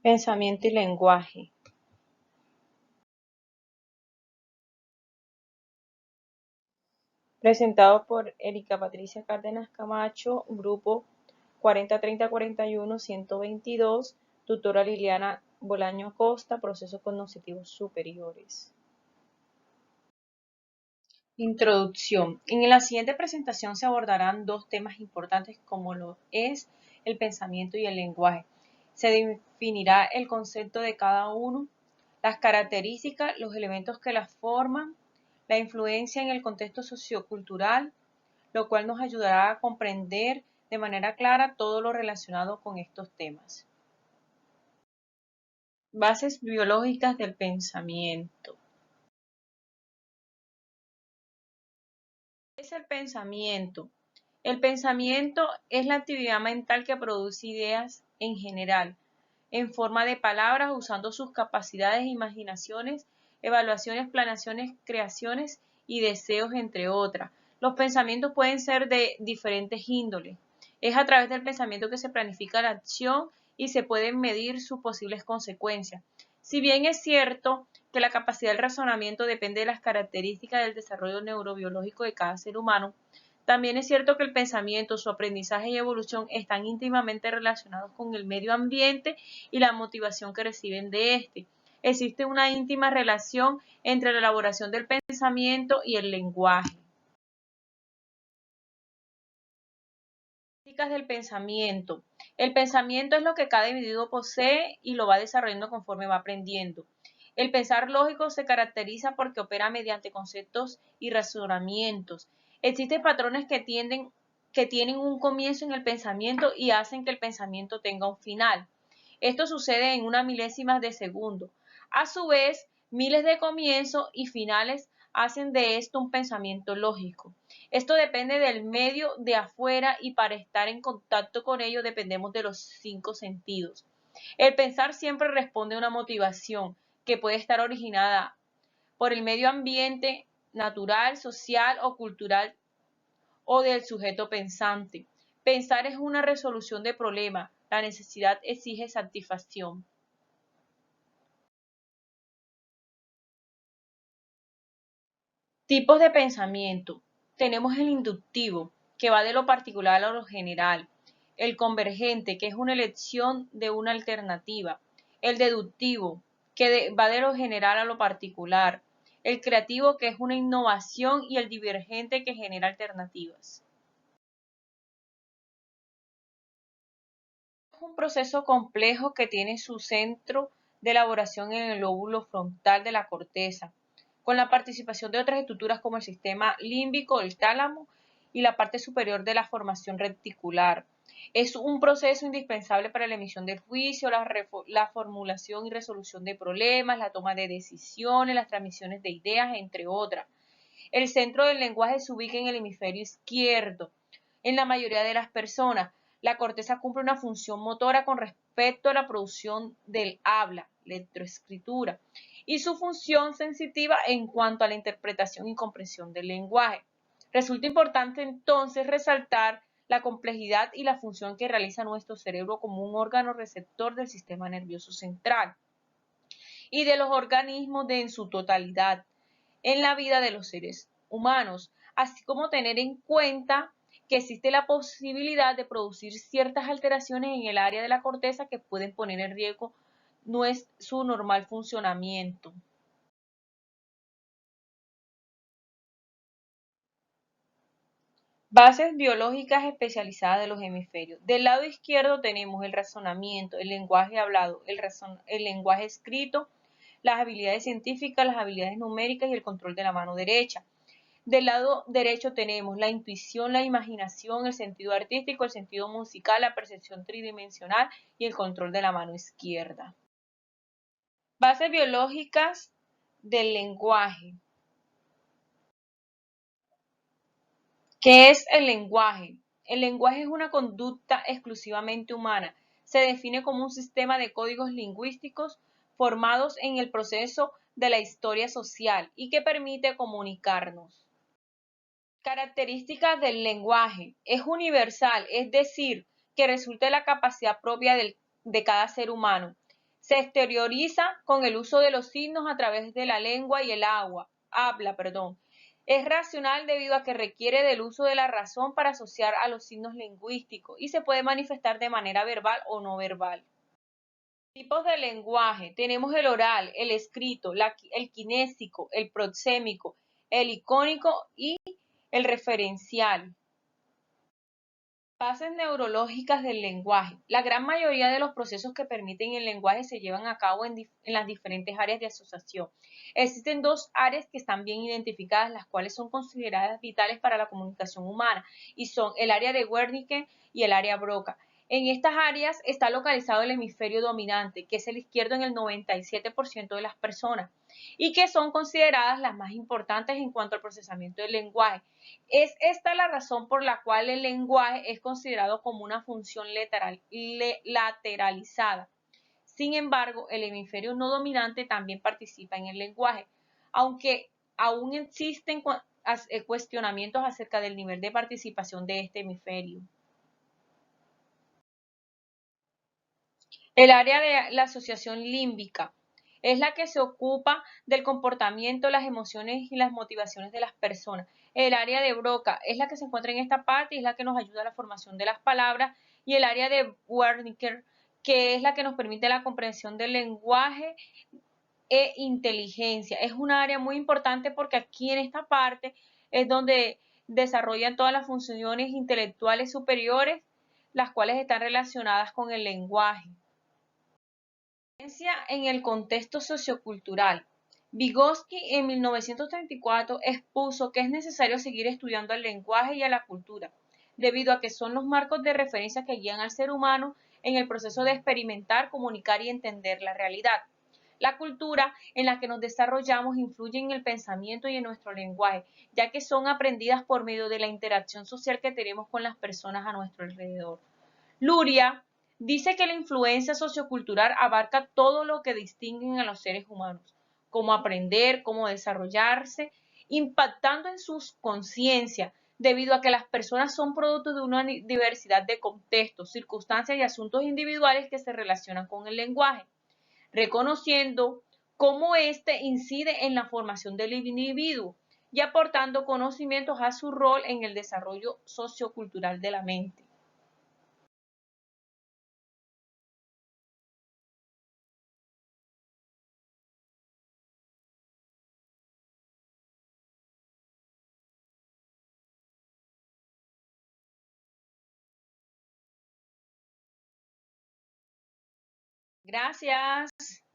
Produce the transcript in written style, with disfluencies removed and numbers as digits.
Pensamiento y lenguaje. Presentado por Erika Patricia Cárdenas Camacho, grupo 403041-122, tutora Liliana Bolaño Acosta, procesos cognitivos superiores. Introducción. En la siguiente presentación se abordarán dos temas importantes como lo es el pensamiento y el lenguaje. Se definirá el concepto de cada uno, las características, los elementos que las forman, la influencia en el contexto sociocultural, lo cual nos ayudará a comprender de manera clara todo lo relacionado con estos temas. Bases biológicas del pensamiento. ¿Qué es el pensamiento? El pensamiento es la actividad mental que produce ideas en general, en forma de palabras, usando sus capacidades, imaginaciones, evaluaciones, planeaciones, creaciones y deseos, entre otras. Los pensamientos pueden ser de diferentes índoles. Es a través del pensamiento que se planifica la acción y se pueden medir sus posibles consecuencias. Si bien es cierto que la capacidad del razonamiento depende de las características del desarrollo neurobiológico de cada ser humano, también es cierto que el pensamiento, su aprendizaje y evolución están íntimamente relacionados con el medio ambiente y la motivación que reciben de este. Existe una íntima relación entre la elaboración del pensamiento y el lenguaje. Características del pensamiento. El pensamiento es lo que cada individuo posee y lo va desarrollando conforme va aprendiendo. El pensar lógico se caracteriza porque opera mediante conceptos y razonamientos. Existen patrones que tienen un comienzo en el pensamiento y hacen que el pensamiento tenga un final. Esto sucede en una milésima de segundo. A su vez, miles de comienzos y finales hacen de esto un pensamiento lógico. Esto depende del medio de afuera y para estar en contacto con ello dependemos de los 5 sentidos. El pensar siempre responde a una motivación que puede estar originada por el medio ambiente natural, social o cultural o del sujeto pensante. Pensar es una resolución de problema. La necesidad exige satisfacción. Tipos de pensamiento. Tenemos el inductivo, que va de lo particular a lo general. El convergente, que es una elección de una alternativa. El deductivo, que va de lo general a lo particular. El creativo, que es una innovación, y el divergente, que genera alternativas. Es un proceso complejo que tiene su centro de elaboración en el lóbulo frontal de la corteza, con la participación de otras estructuras como el sistema límbico, el tálamo y la parte superior de la formación reticular. Es un proceso indispensable para la emisión de juicio, la formulación y resolución de problemas, la toma de decisiones, las transmisiones de ideas, entre otras. El centro del lenguaje se ubica en el hemisferio izquierdo. En la mayoría de las personas, la corteza cumple una función motora con respecto a la producción del habla, lectoescritura, y su función sensitiva en cuanto a la interpretación y comprensión del lenguaje. Resulta importante entonces resaltar la complejidad y la función que realiza nuestro cerebro como un órgano receptor del sistema nervioso central y de los organismos en su totalidad en la vida de los seres humanos, así como tener en cuenta que existe la posibilidad de producir ciertas alteraciones en el área de la corteza que pueden poner en riesgo su normal funcionamiento. Bases biológicas especializadas de los hemisferios. Del lado izquierdo tenemos el razonamiento, el lenguaje hablado, el lenguaje escrito, las habilidades científicas, las habilidades numéricas y el control de la mano derecha. Del lado derecho tenemos la intuición, la imaginación, el sentido artístico, el sentido musical, la percepción tridimensional y el control de la mano izquierda. Bases biológicas del lenguaje. ¿Qué es el lenguaje? El lenguaje es una conducta exclusivamente humana. Se define como un sistema de códigos lingüísticos formados en el proceso de la historia social y que permite comunicarnos. Características del lenguaje. Es universal, es decir, que resulta de la capacidad propia de cada ser humano. Se exterioriza con el uso de los signos a través de la lengua y el habla. Es racional debido a que requiere del uso de la razón para asociar a los signos lingüísticos y se puede manifestar de manera verbal o no verbal. Tipos de lenguaje. Tenemos el oral, el escrito, el kinésico, el proxémico, el icónico y el referencial. Fases neurológicas del lenguaje. La gran mayoría de los procesos que permiten el lenguaje se llevan a cabo en las diferentes áreas de asociación. Existen dos áreas que están bien identificadas, las cuales son consideradas vitales para la comunicación humana, y son el área de Wernicke y el área Broca. En estas áreas está localizado el hemisferio dominante, que es el izquierdo en el 97% de las personas, y que son consideradas las más importantes en cuanto al procesamiento del lenguaje. Es esta la razón por la cual el lenguaje es considerado como una función lateralizada. Sin embargo, el hemisferio no dominante también participa en el lenguaje, aunque aún existen cuestionamientos acerca del nivel de participación de este hemisferio. El área de la asociación límbica es la que se ocupa del comportamiento, las emociones y las motivaciones de las personas. El área de Broca es la que se encuentra en esta parte y es la que nos ayuda a la formación de las palabras. Y el área de Wernicke, que es la que nos permite la comprensión del lenguaje e inteligencia. Es un área muy importante porque aquí en esta parte es donde desarrollan todas las funciones intelectuales superiores, las cuales están relacionadas con el lenguaje. En el contexto sociocultural. Vygotsky en 1934 expuso que es necesario seguir estudiando el lenguaje y a la cultura, debido a que son los marcos de referencia que guían al ser humano en el proceso de experimentar, comunicar y entender la realidad. La cultura en la que nos desarrollamos influye en el pensamiento y en nuestro lenguaje, ya que son aprendidas por medio de la interacción social que tenemos con las personas a nuestro alrededor. Luria dice que la influencia sociocultural abarca todo lo que distingue a los seres humanos, cómo aprender, cómo desarrollarse, impactando en sus conciencias, debido a que las personas son producto de una diversidad de contextos, circunstancias y asuntos individuales que se relacionan con el lenguaje, reconociendo cómo éste incide en la formación del individuo y aportando conocimientos a su rol en el desarrollo sociocultural de la mente. Gracias.